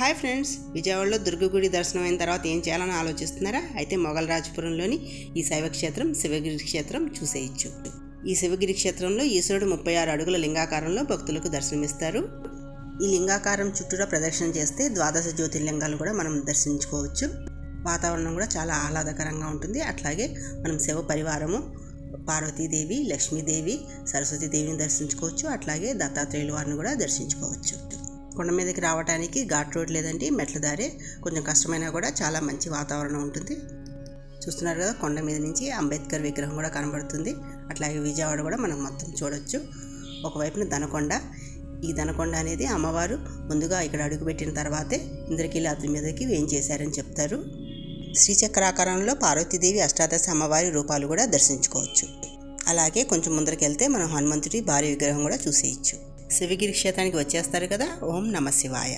Hi friends, విజయవాడలో దుర్గగుడి దర్శనం అయిన తర్వాత ఏం చేయాలని ఆలోచిస్తున్నారా? అయితే మొగల్రాజపురంలోని ఈ శైవ క్షేత్రం శివగిరి క్షేత్రం చూసేయచ్చు. ఈ శివగిరి క్షేత్రంలో ఈశ్వరుడు 36 అడుగుల లింగాకారంలో భక్తులకు దర్శనమిస్తారు. ఈ లింగాకారం చుట్టూరా ప్రదక్షిణ చేస్తే ద్వాదశ జ్యోతిర్లింగాలు కూడా మనం దర్శించుకోవచ్చు. వాతావరణం కూడా చాలా ఆహ్లాదకరంగా ఉంటుంది. అట్లాగే మనం శివ పరివారము పార్వతీదేవి, లక్ష్మీదేవి, సరస్వతీదేవిని దర్శించుకోవచ్చు. అట్లాగే దత్తాత్రేయుల వారిని కూడా దర్శించుకోవచ్చు. కొండ మీదకి రావడానికి ఘాట్ రోడ్ లేదండి, మెట్ల దారి. కొంచెం కష్టమైనా కూడా చాలా మంచి వాతావరణం ఉంటుంది. చూస్తున్నారు కదా, కొండ మీద నుంచి అంబేద్కర్ విగ్రహం కూడా కనబడుతుంది. అట్లాగే విజయవాడ కూడా మనం మొత్తం చూడొచ్చు. ఒకవైపున దనకొండ. ఈ దనకొండ అనేది అమ్మవారు ముందుగా ఇక్కడ అడుగుపెట్టిన తర్వాతే ఇంద్రకీలాద్రి మీదకి వేయించేశారని చెప్తారు. శ్రీచక్రాకారంలో పార్వతీదేవి అష్టాదశ అమ్మవారి రూపాలు కూడా దర్శించుకోవచ్చు. అలాగే కొంచెం ముందరికి వెళ్తే మనం హనుమంతుడి భారీ విగ్రహం కూడా చూసేయచ్చు. శివగిరి క్షేత్రానికి వచ్చేస్తారు కదా. ఓం నమ శివాయ.